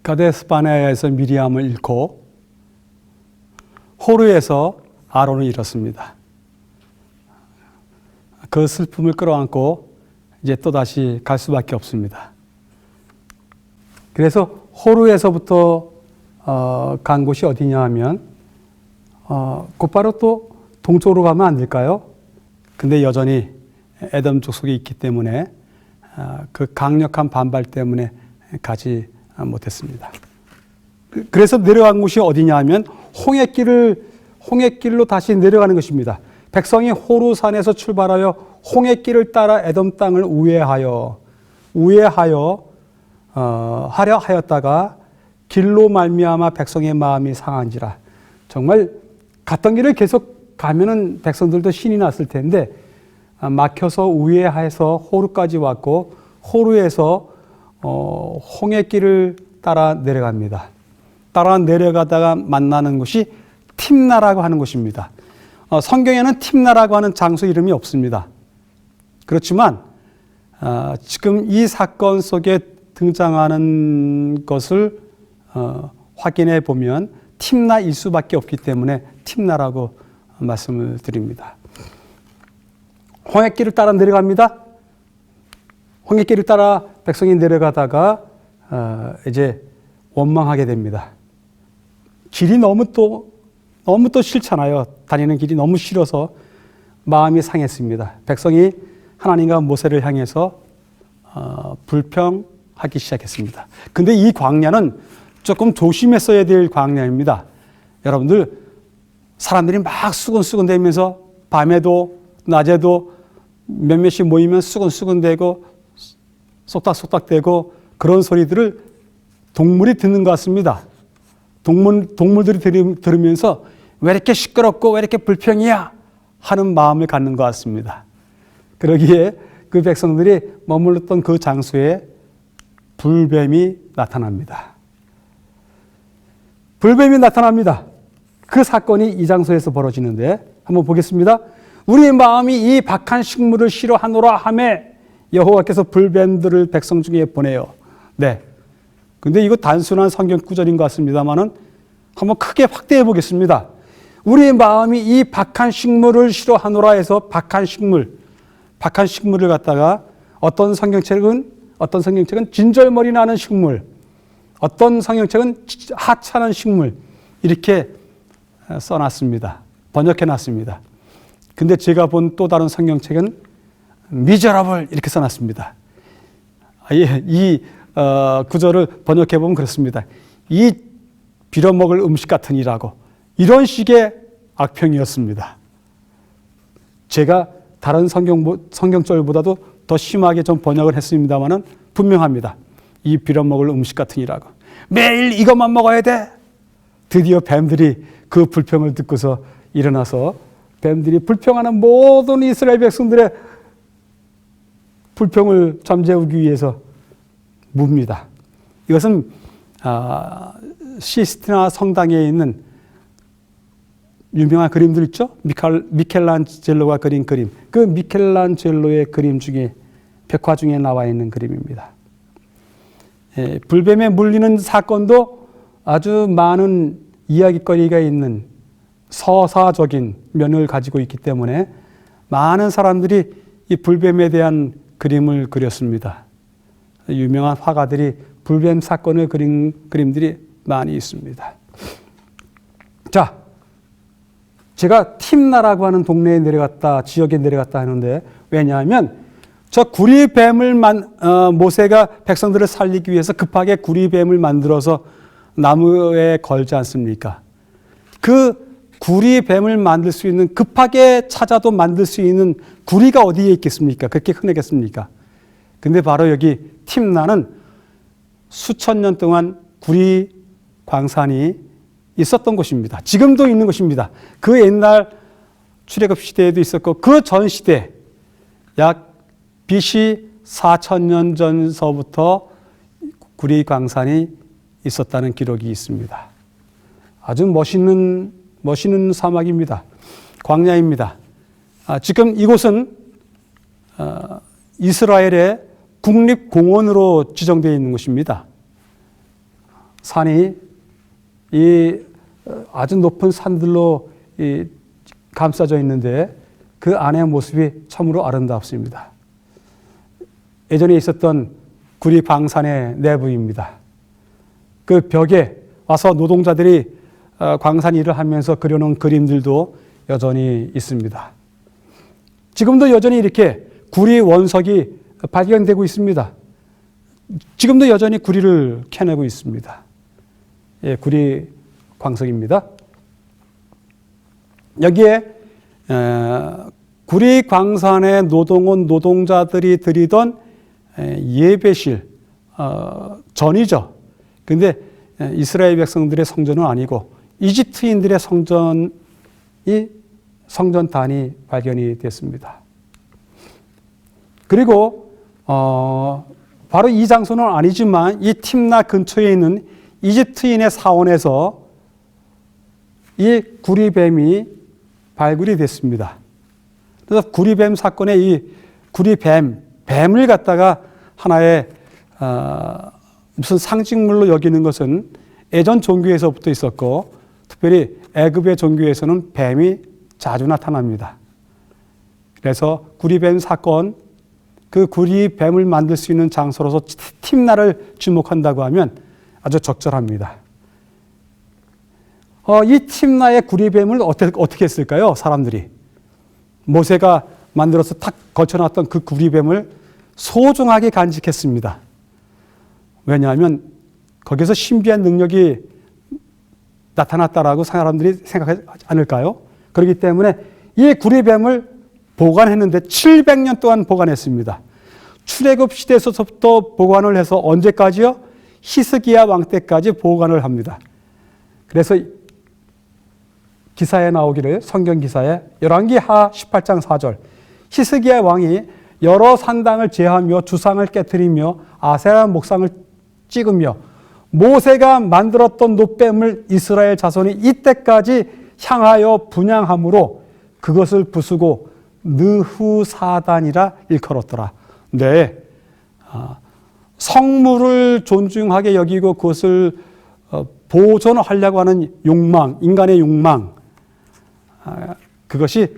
가데스 바네아에서 미리암을 잃고 호르에서 아론을 잃었습니다. 그 슬픔을 끌어안고 이제 또다시 갈 수밖에 없습니다. 그래서 호르에서부터 간 곳이 어디냐 하면 곧바로 또 동쪽으로 가면 안 될까요? 근데 여전히 에돔 족속이 있기 때문에 그 강력한 반발 때문에 가지 못했습니다. 그래서 내려간 곳이 어디냐 하면 홍해길로 다시 내려가는 것입니다. 백성이 호르산에서 출발하여 홍해길을 따라 에돔 땅을 우회하여 하려 하였다가 길로 말미암아 백성의 마음이 상한지라. 정말 갔던 길을 계속 가면은 백성들도 신이 났을 텐데 막혀서 우회해서 호르까지 왔고 호르에서 홍해길을 따라 내려갑니다. 따라 내려가다가 만나는 곳이 팀나라고 하는 곳입니다. 성경에는 팀나라고 하는 장소 이름이 없습니다. 그렇지만 지금 이 사건 속에 등장하는 것을 확인해 보면 팀나일 수밖에 없기 때문에 팀나라고 말씀을 드립니다. 홍해길을 따라 내려갑니다. 홍해길을 따라 백성이 내려가다가 이제 원망하게 됩니다. 길이 너무 또 싫잖아요. 다니는 길이 너무 싫어서 마음이 상했습니다. 백성이 하나님과 모세를 향해서 불평하기 시작했습니다. 근데 이 광야는 조금 조심했어야 될 광야입니다. 여러분들, 사람들이 막 수근수근대면서 밤에도 낮에도 몇몇이 모이면 수근수근대고 쏙닥쏙닥대고 그런 소리들을 동물이 듣는 것 같습니다. 동물들이 들으면서 왜 이렇게 시끄럽고 왜 이렇게 불평이야 하는 마음을 갖는 것 같습니다. 그러기에 그 백성들이 머물렀던 그 장소에 불뱀이 나타납니다. 불뱀이 나타납니다. 그 사건이 이 장소에서 벌어지는데 한번 보겠습니다. 우리 마음이 이 박한 식물을 싫어하노라 하매 여호와께서 불뱀들을 백성 중에 보내요. 네. 근데 이거 단순한 성경 구절인 것 같습니다만은 한번 크게 확대해 보겠습니다. 우리 마음이 이 박한 식물을 싫어하노라 해서 박한 식물을 갖다가 어떤 성경책은 진절머리 나는 식물, 어떤 성경책은 하찮은 식물 이렇게 써놨습니다. 번역해놨습니다. 근데 제가 본 또 다른 성경책은 미저러블 이렇게 써놨습니다. 이 구절을 번역해보면 그렇습니다. 이 빌어먹을 음식 같으니라고 이런 식의 악평이었습니다. 제가 다른 성경절보다도 더 심하게 좀 번역을 했습니다만은 분명합니다. 이 빌어먹을 음식 같으니라고. 매일 이것만 먹어야 돼. 드디어 뱀들이 그 불평을 듣고서 일어나서 뱀들이 불평하는 모든 이스라엘 백성들의 불평을 잠재우기 위해서 묵니다. 이것은 시스티나 성당에 있는 유명한 그림들 있죠? 미켈란젤로가 그린 그림. 그 미켈란젤로의 그림 중에 벽화 중에 나와 있는 그림입니다. 불뱀에 물리는 사건도 아주 많은 이야깃거리가 있는 서사적인 면을 가지고 있기 때문에 많은 사람들이 이 불뱀에 대한 그림을 그렸습니다. 유명한 화가들이 불뱀 사건을 그린 그림들이 많이 있습니다. 자, 제가 팀나라고 하는 동네에 내려갔다, 지역에 내려갔다 하는데 왜냐하면 저 구리뱀을 모세가 백성들을 살리기 위해서 급하게 구리뱀을 만들어서 나무에 걸지 않습니까? 그 구리뱀을 만들 수 있는, 급하게 찾아도 만들 수 있는 구리가 어디에 있겠습니까? 그렇게 흔하겠습니까? 근데 바로 여기 팀나는 수천 년 동안 구리 광산이 있었던 곳입니다. 지금도 있는 곳입니다. 그 옛날 출애굽 시대에도 있었고 그 전 시대 약 BC 4,000년 전서부터 구리 광산이 있었다는 기록이 있습니다. 아주 멋있는 사막입니다. 광야입니다. 지금 이곳은 이스라엘의 국립공원으로 지정되어 있는 곳입니다. 산이 이 아주 높은 산들로 감싸져 있는데 그 안의 모습이 참으로 아름답습니다. 예전에 있었던 구리 광산의 내부입니다. 그 벽에 와서 노동자들이 광산 일을 하면서 그려놓은 그림들도 여전히 있습니다. 지금도 여전히 이렇게 구리 원석이 발견되고 있습니다. 지금도 여전히 구리를 캐내고 있습니다. 예, 구리 광석입니다. 여기에 구리 광산에 노동원 노동자들이 드리던 예배실, 전이죠. 그런데 이스라엘 백성들의 성전은 아니고 이집트인들의 성전단이 발견이 됐습니다. 그리고 바로 이 장소는 아니지만 이 팀나 근처에 있는 이집트인의 사원에서 이 구리뱀이 발굴이 됐습니다. 그래서 구리뱀 사건에 이 뱀을 갖다가 하나의 무슨 상징물로 여기는 것은 예전 종교에서부터 있었고, 특별히 애굽의 종교에서는 뱀이 자주 나타납니다. 그래서 구리뱀 사건, 그 구리뱀을 만들 수 있는 장소로서 팀나를 지목한다고 하면 아주 적절합니다. 이 팀나의 구리뱀을 어떻게 했을까요? 사람들이. 모세가 만들어서 탁 걸쳐놨던 그 구리뱀을 소중하게 간직했습니다. 왜냐하면 거기서 신비한 능력이 나타났다라고 사람들이 생각하지 않을까요? 그렇기 때문에 이 구리뱀을 보관했는데 700년 동안 보관했습니다. 출애굽 시대에서부터 보관을 해서 언제까지요? 히스기야 왕 때까지 보관을 합니다. 그래서 기사에 나오기를, 성경 기사에 열왕기하 18장 4절, 히스기야 왕이 여러 산당을 제하며 주상을 깨뜨리며 아세라 목상을 찍으며 모세가 만들었던 놋뱀을 이스라엘 자손이 이때까지 향하여 분향함으로 그것을 부수고 느후사단이라 일컬었더라. 네, 성물을 존중하게 여기고 그것을 보존하려고 하는 욕망, 인간의 욕망, 그것이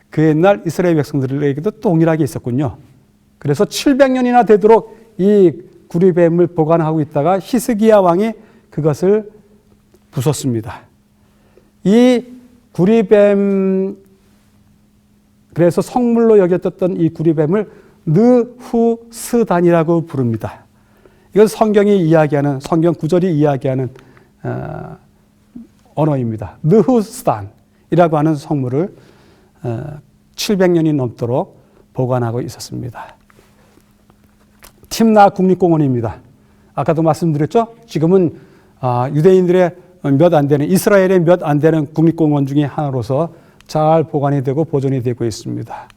그 옛날 이스라엘 백성들에게도 동일하게 있었군요. 그래서 700년이나 되도록 이 구리뱀을 보관하고 있다가 히스기야 왕이 그것을 부쉈습니다. 이 구리뱀, 그래서 성물로 여겼던 이 구리뱀을 느후스단이라고 부릅니다. 이건 성경이 이야기하는, 성경 구절이 이야기하는 언어입니다. 느후스단이라고 하는 성물을 700년이 넘도록 보관하고 있었습니다. 팀나 국립공원입니다. 아까도 말씀드렸죠? 지금은 유대인들의 몇 안 되는, 이스라엘의 몇 안 되는 국립공원 중에 하나로서 잘 보관이 되고 보존이 되고 있습니다.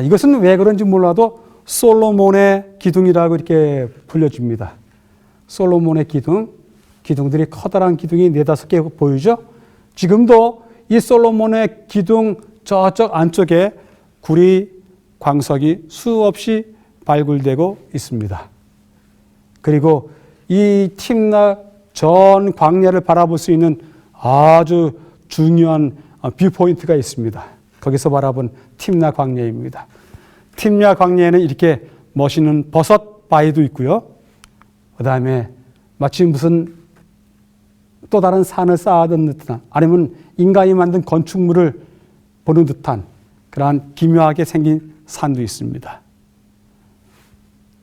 이것은 왜 그런지 몰라도 솔로몬의 기둥이라고 이렇게 불려집니다. 솔로몬의 기둥들이 커다란 기둥이 4-5개 보이죠? 지금도 이 솔로몬의 기둥 저쪽 안쪽에 구리 광석이 수없이 발굴되고 있습니다. 그리고 이 팀나 전 광야를 바라볼 수 있는 아주 중요한 뷰포인트가 있습니다. 거기서 바라본 팀나 광야입니다. 팀나 광야에는 이렇게 멋있는 버섯 바위도 있고요. 그 다음에 마치 무슨 또 다른 산을 쌓아둔 듯한, 아니면 인간이 만든 건축물을 보는 듯한 그러한 기묘하게 생긴 산도 있습니다.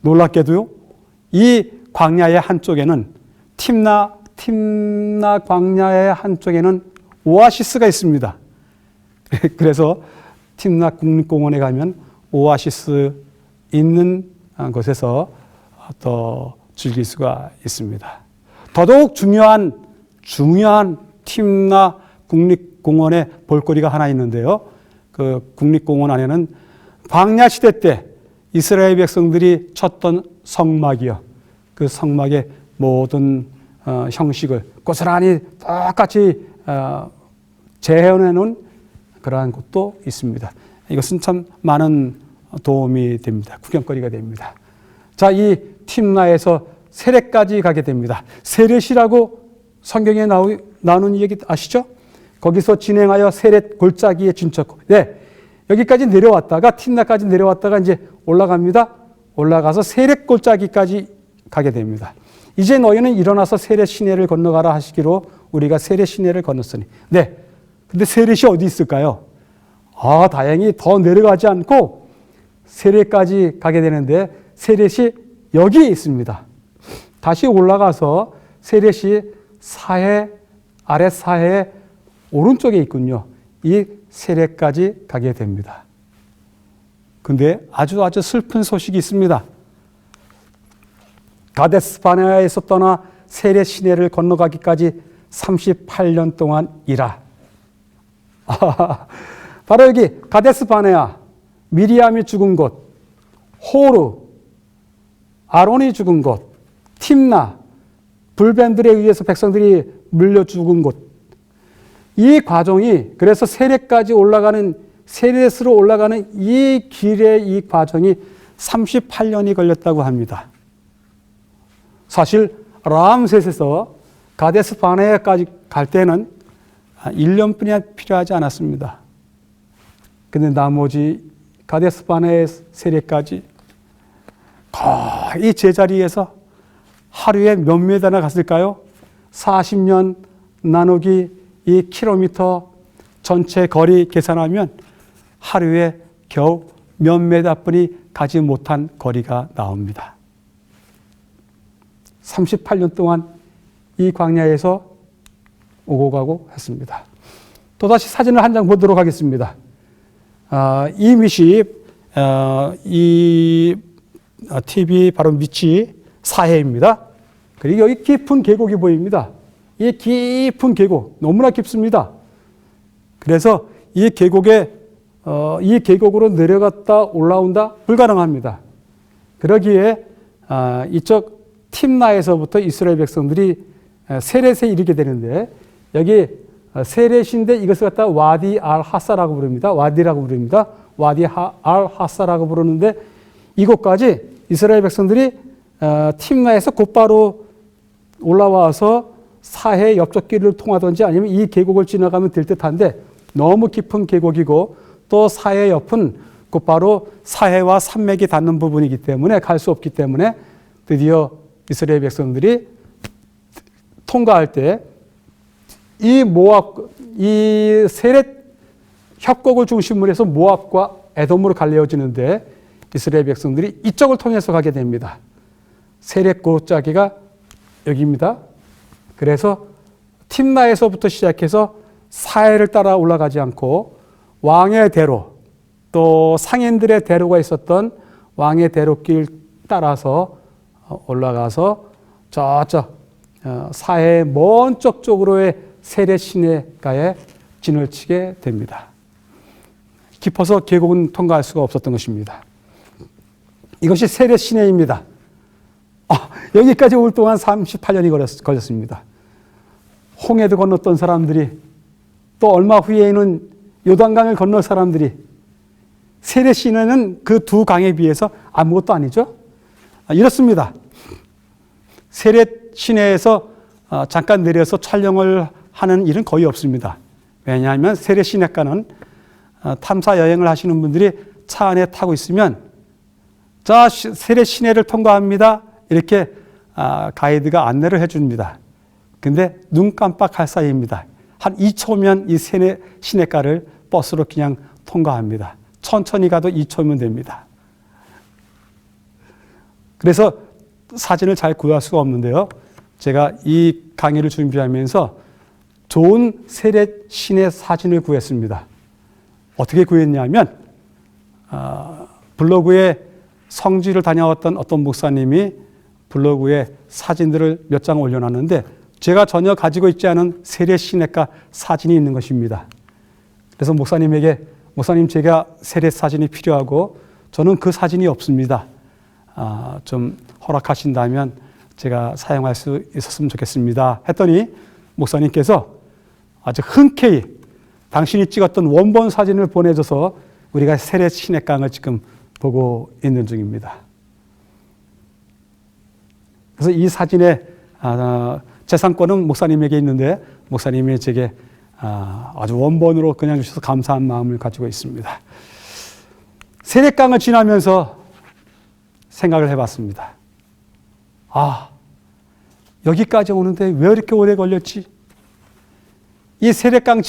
놀랍게도요, 이 광야의 한쪽에는 팀나 광야의 한쪽에는 오아시스가 있습니다. 그래서 팀나 국립공원에 가면 오아시스 있는 곳에서 더 즐길 수가 있습니다. 더더욱 중요한 팀나 국립공원의 볼거리가 하나 있는데요. 그 국립공원 안에는 광야 시대 때 이스라엘 백성들이 쳤던 성막이요. 그 성막의 모든 형식을 고스란히 똑같이 재현해 놓은 그러한 곳도 있습니다. 이것은 참 많은 도움이 됩니다. 구경거리가 됩니다. 자, 이 팀나에서 세렛까지 가게 됩니다. 세렛이라고 성경에 나오는 얘기 아시죠? 거기서 진행하여 세렛 골짜기에 진척. 네, 여기까지 내려왔다가 틴나까지 내려왔다가 이제 올라갑니다. 올라가서 세렛 골짜기까지 가게 됩니다. 이제 너희는 일어나서 세렛 시내를 건너가라 하시기로 우리가 세렛 시내를 건넜으니. 네, 근데 세렛이 어디 있을까요? 다행히 더 내려가지 않고 세렛까지 가게 되는데 세렛이 여기에 있습니다. 다시 올라가서 세렛이 사해, 아래 사해 오른쪽에 있군요. 이 세렛까지 가게 됩니다. 근데 아주 슬픈 소식이 있습니다. 가데스 바네아에서 떠나 세렛 시내를 건너가기까지 38년 동안이라. 바로 여기 가데스 바네아, 미리암이 죽은 곳, 호르, 아론이 죽은 곳, 팀나, 불뱀들에 의해서 백성들이 물려 죽은 곳. 이 과정이, 그래서 세렛까지 올라가는, 세렛으로 올라가는 이 길의 이 과정이 38년이 걸렸다고 합니다. 사실 람셋에서 가데스 바네아까지 갈 때는 1년뿐이 필요하지 않았습니다. 근데 나머지 가데스 바네아 세렛까지 거의 제자리에서 하루에 몇 메다나 갔을까요? 40년 나누기 이 킬로미터 전체 거리 계산하면 하루에 겨우 몇 메다뿐이 가지 못한 거리가 나옵니다. 38년 동안 이 광야에서 오고 가고 했습니다. 또다시 사진을 한 장 보도록 하겠습니다. 이 밑이 이 TV 바로 밑이 사해입니다. 그리고 여기 깊은 계곡이 보입니다. 이 깊은 계곡, 너무나 깊습니다. 그래서 이 계곡에 이 계곡으로 내려갔다 올라온다 불가능합니다. 그러기에 이쪽 팀나에서부터 이스라엘 백성들이 세렛에 이르게 되는데, 여기 세렛인데 이것을 갖다 와디 알 하사라고 부릅니다. 와디라고 부릅니다. 와디 알 하사라고 부르는데, 이곳까지 이스라엘 백성들이 팀나에서 곧바로 올라와서 사해 옆쪽 길을 통하든지 아니면 이 계곡을 지나가면 될 듯한데, 너무 깊은 계곡이고 또 사해 옆은 곧바로 사해와 산맥이 닿는 부분이기 때문에 갈 수 없기 때문에 드디어 이스라엘 백성들이 통과할 때 이 모압, 이 세렛 협곡을 중심으로 해서 모압과 에돔으로 갈려지는데, 이스라엘 백성들이 이쪽을 통해서 가게 됩니다. 세렛 골짜기가 여기입니다. 그래서 팀나에서부터 시작해서 사해를 따라 올라가지 않고 왕의 대로, 또 상인들의 대로가 있었던 왕의 대로길 따라서 올라가서 저쪽 사해의 먼 쪽으로의 세렛 시내가에 진을 치게 됩니다. 깊어서 계곡은 통과할 수가 없었던 것입니다. 이것이 세렛 시내입니다. 여기까지 올 동안 38년이 걸렸습니다. 홍해도 건넜던 사람들이, 또 얼마 후에는 요단강을 건널 사람들이, 세렛 시내는 그 두 강에 비해서 아무것도 아니죠. 이렇습니다. 세렛 시내에서 잠깐 내려서 촬영을 하는 일은 거의 없습니다. 왜냐하면 세렛 시내가는 탐사 여행을 하시는 분들이 차 안에 타고 있으면, 자, 세렛 시내를 통과합니다, 이렇게 가이드가 안내를 해줍니다. 근데 눈 깜빡할 사이입니다. 한 2초면 이 세렛 시내가를 버스로 그냥 통과합니다. 천천히 가도 2초면 됩니다. 그래서 사진을 잘 구할 수가 없는데요. 제가 이 강의를 준비하면서 좋은 세렛 시내 사진을 구했습니다. 어떻게 구했냐면, 블로그에 성지를 다녀왔던 어떤 목사님이 블로그에 사진들을 몇 장 올려놨는데, 제가 전혀 가지고 있지 않은 세렛 시내가 사진이 있는 것입니다. 그래서 목사님에게, 목사님, 제가 세렛 사진이 필요하고 저는 그 사진이 없습니다. 좀 허락하신다면 제가 사용할 수 있었으면 좋겠습니다 했더니, 목사님께서 아주 흔쾌히 당신이 찍었던 원본 사진을 보내줘서 우리가 세렛 시내강을 지금 보고 있는 중입니다. 그래서 이 사진의 재산권은 목사님에게 있는데 목사님이 제게 아주 원본으로 그냥 주셔서 감사한 마음을 가지고 있습니다. 세례강을 지나면서 생각을 해봤습니다. 여기까지 오는데 왜 이렇게 오래 걸렸지? 이 세례강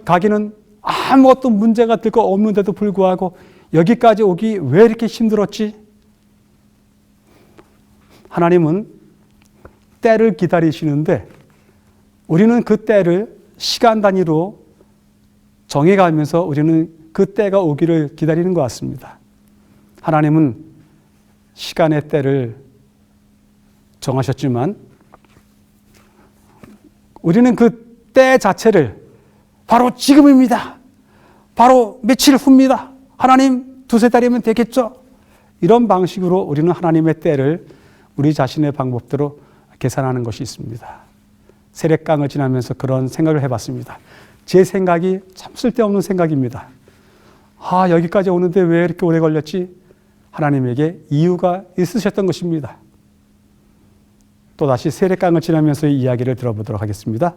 가기는 아무것도 문제가 될 거 없는데도 불구하고 여기까지 오기 왜 이렇게 힘들었지? 하나님은 때를 기다리시는데 우리는 그 때를 시간 단위로 정해가면서 우리는 그 때가 오기를 기다리는 것 같습니다. 하나님은 시간의 때를 정하셨지만 우리는 그 때 자체를 바로 지금입니다. 바로 며칠 후입니다. 하나님 두세 달이면 되겠죠. 이런 방식으로 우리는 하나님의 때를 우리 자신의 방법대로 계산하는 것이 있습니다. 세례강을 지나면서 그런 생각을 해봤습니다. 제 생각이 참 쓸데없는 생각입니다. 여기까지 오는데 왜 이렇게 오래 걸렸지? 하나님에게 이유가 있으셨던 것입니다. 또다시 세례강을 지나면서의 이야기를 들어보도록 하겠습니다.